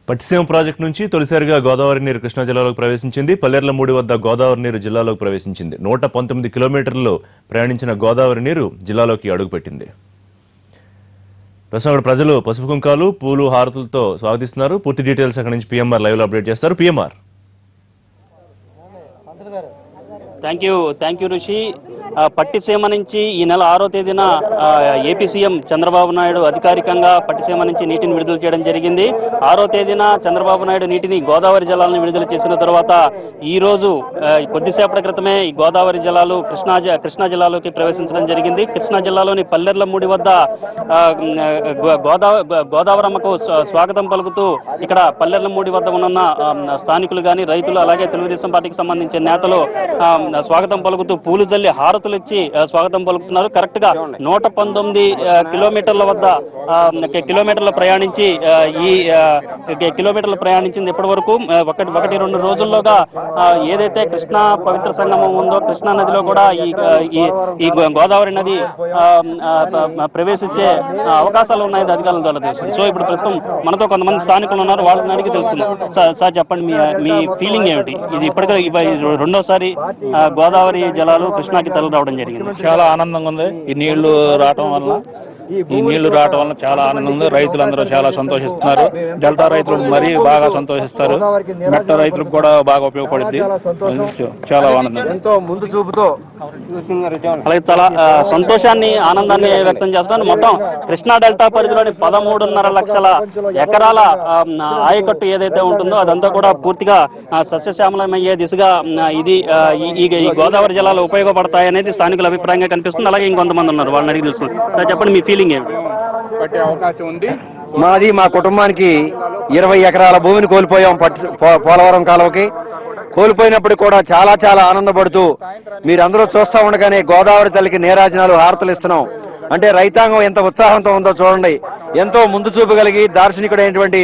Pattiseema project నుంచి తొలిసారిగా గోదావరి నీరు కృష్ణా జిల్లాలోకి ప్రవేశించింది. పల్లెర్లమూడి వద్ద గోదావరి నీరు జిల్లాలోకి ప్రవేశించింది. 119 కిలోమీటర్లలో ప్రయాణించిన గోదావరి నీరు జిల్లాలోకి అడుగుపెట్టింది. ప్రస్తుతం ప్రజలు పసుపు కుంకాలు, పూలు, హారతులతో స్వాగతిస్తున్నారు. పూర్తి డీటెయిల్స్ అక్కడి నుంచి పిఎంఆర్ లైవ్ లో అప్డేట్ చేస్తారు. పిఎంఆర్. థ్యాంక్ యూ ఋషి. పట్టిసీమ నుంచి ఈ నెల 6వ తేదీన ఏపీ సీఎం చంద్రబాబు నాయుడు అధికారికంగా పట్టిసీమ నుంచి నీటిని విడుదల చేయడం జరిగింది. 6వ తేదీన చంద్రబాబు నాయుడు నీటిని గోదావరి జలాలను విడుదల చేసిన తర్వాత ఈ రోజు కొద్దిసేపటి క్రితమే ఈ గోదావరి జలాలు కృష్ణా జిల్లాలోకి ప్రవేశించడం జరిగింది. కృష్ణా జిల్లాలోని పల్లెర్లమూడి వద్ద గోదావరమ్మకు స్వాగతం పలుకుతూ ఇక్కడ పల్లెర్లమూడి వద్ద ఉన్న స్థానికులు కానీ, రైతులు, అలాగే తెలుగుదేశం పార్టీకి సంబంధించిన నేతలు స్వాగతం పలుకుతూ పూలు జల్లి హారతులు ఇచ్చి స్వాగతం పలుకుతున్నారు. కరెక్ట్ గా 119 కిలోమీటర్ల ప్రయాణించి ప్రయాణించింది ఇప్పటి వరకు. 1-2 రోజుల్లోగా ఏదైతే కృష్ణా పవిత్ర సంగమం ఉందో కృష్ణా నదిలో కూడా ఈ గోదావరి నది ప్రవేశించే అవకాశాలు ఉన్నాయని అధికారుల ద్వారా తెలుస్తుంది. సో ఇప్పుడు ప్రస్తుతం మనతో కొంతమంది స్థానికులు ఉన్నారు, వాళ్ళని అడిగి తెలుసుకుందాం. సార్ చెప్పండి, మీ ఫీలింగ్ ఏమిటి? ఇది ఇప్పటికే రెండోసారి గోదావరి జలాలు కృష్ణాకి తరలి రావడం జరిగింది. చాలా ఆనందంగా ఉంది. ఈ నీళ్లు రావటం వల్ల చాలా ఆనందం ఉంది. రైతులందరూ చాలా సంతోషిస్తున్నారు. డెల్టా రైతులు మరీ బాగా సంతోషిస్తారు. మెట్ట రైతులకు కూడా బాగా ఉపయోగపడుద్ది. చాలా ఆనందం, ఎంతో ముందు చూపుతో అలాగే చాలా సంతోషాన్ని, ఆనందాన్ని వ్యక్తం చేస్తున్నారు. మొత్తం కృష్ణా డెల్టా పరిధిలోని 13.5 లక్షల ఎకరాల ఆయకట్టు ఏదైతే ఉంటుందో అదంతా కూడా పూర్తిగా సస్యశ్యామలమయ్యే దిశగా ఈ గోదావరి జలాలు ఉపయోగపడతాయనేది స్థానికుల అభిప్రాయంగా కనిపిస్తుంది. అలాగే ఇంకొంతమంది ఉన్నారు, వాళ్ళని అడిగి తెలుసుకుంటారు. సార్ చెప్పండి, మీ ఫీలింగ్ ఏమిటి? పట్టే అవకాశం ఉంది. మా కుటుంబానికి 20 ఎకరాల భూమిని కోల్పోయాం పోలవరం కాలువకి. కోల్పోయినప్పుడు కూడా చాలా చాలా ఆనందపడుతూ మీరందరూ చూస్తూ ఉండగానే గోదావరి తల్లికి నీరాజనాలు, హారతులు ఇస్తున్నాం. అంటే రైతాంగం ఎంత ఉత్సాహంతో ఉందో చూడండి. ఎంతో ముందు చూపు కలిగి దార్శనికుడైనటువంటి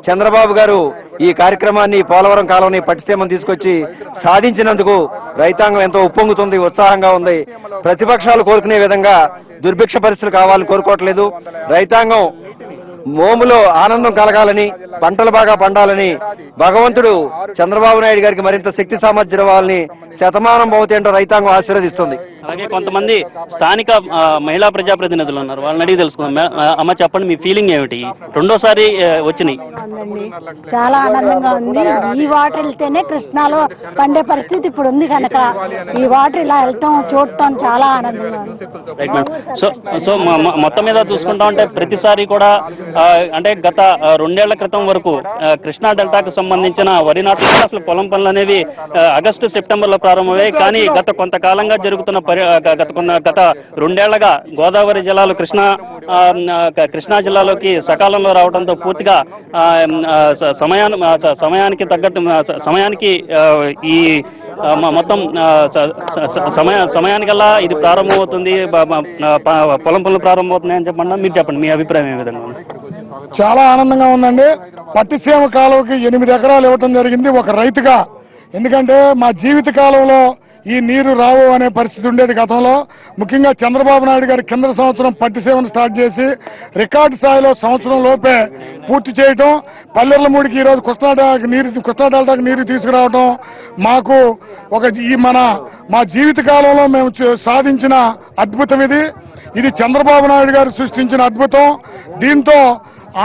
చంద్రబాబు గారు ఈ కార్యక్రమాన్ని, పోలవరం కాలువని, పట్టిసీమను తీసుకొచ్చి సాధించినందుకు రైతాంగం ఎంతో ఉప్పొంగుతుంది, ఉత్సాహంగా ఉంది. ప్రతిపక్షాలు కోరుకునే విధంగా దుర్భిక్ష పరిస్థితులు కావాలని కోరుకోవట్లేదు. రైతాంగం మోములో ఆనందం కలగాలని, పంటలు బాగా పండాలని భగవంతుడు చంద్రబాబు నాయుడు గారికి మరింత శక్తి సామర్థ్యం ఇవ్వాలని శతమానం భవతేంటో రైతాంగం ఆశీర్వదిస్తుంది. అలాగే కొంతమంది స్థానిక మహిళా ప్రజాప్రతినిధులు ఉన్నారు, వాళ్ళని అడిగి తెలుసుకుందాం. అమ్మ చెప్పండి, మీ ఫీలింగ్ ఏమిటి? రెండోసారి వచ్చినాయి. చాలా ఆనందంగా ఉంది. ఈ వాటర్ వెళ్తేనే కృష్ణాలో పండే పరిస్థితి ఇప్పుడు ఉంది కనుక ఈ వాటర్ ఇలా వెళ్ళటం, చూడటం చాలా ఆనందంగా ఉంది. సో మొత్తం మీద చూసుకుంటా ఉంటే ప్రతిసారి కూడా అంటే గత 2 ఏళ్ల క్రితం వరకు కృష్ణా డెల్టాకు సంబంధించిన వరి నాట్లు అసలు పొలం పనులు అనేవి ఆగస్టు, సెప్టెంబర్లో ప్రారంభమయ్యాయి. కానీ గత కొంతకాలంగా జరుగుతున్న గత 2 ఏళ్లగా గోదావరి జలాలు కృష్ణా జిల్లాలోకి సకాలంలో రావడంతో పూర్తిగా సమయానికి ఈ మొత్తం సమయానికల్లా ఇది ప్రారంభమవుతుంది, పొలం పనులు ప్రారంభమవుతున్నాయి అని చెప్పండి. మీరు చెప్పండి, మీ అభిప్రాయం ఏ విధంగా ఉంది? చాలా ఆనందంగా ఉందండి. పట్టిసీమ కాలువకి 8 ఎకరాలు ఇవ్వటం జరిగింది ఒక రైతుగా. ఎందుకంటే మా జీవిత కాలంలో ఈ నీరు రావు అనే పరిస్థితి ఉండేది గతంలో. ముఖ్యంగా చంద్రబాబు నాయుడు గారు కింద సంవత్సరం పట్టిసీమను స్టార్ట్ చేసి రికార్డు స్థాయిలో సంవత్సరం లోపే పూర్తి చేయటం, పల్లెర్లమూడికి ఈరోజు కృష్ణా డెల్టాకు నీరు తీసుకురావటం మాకు ఒక మా జీవితకాలంలో మేము సాధించిన అద్భుతం ఇది చంద్రబాబు నాయుడు గారు సృష్టించిన అద్భుతం. దీంతో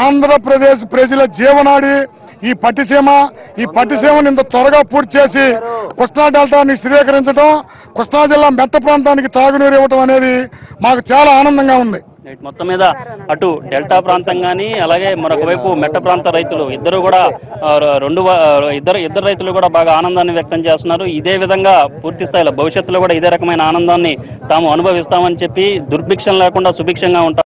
ఆంధ్రప్రదేశ్ ప్రజల జీవనాడి ఈ పట్టిసీమను ఇంత త్వరగా పూర్తి చేసి కృష్ణా డెల్టాని స్థిరీకరించడం, కృష్ణా జిల్లా మెట్ట ప్రాంతానికి తాగునీరు ఇవ్వడం అనేది మాకు చాలా ఆనందంగా ఉంది. మొత్తం మీద అటు డెల్టా ప్రాంతం కానీ అలాగే మరొక వైపు మెట్ట ప్రాంత రైతులు ఇద్దరు కూడా ఇద్దరు రైతులు కూడా బాగా ఆనందాన్ని వ్యక్తం చేస్తున్నారు. ఇదే విధంగా పూర్తి స్థాయిలో భవిష్యత్తులో కూడా ఇదే రకమైన ఆనందాన్ని తాము అనుభవిస్తామని చెప్పి దుర్భిక్షం లేకుండా సుభిక్షంగా ఉంటారు.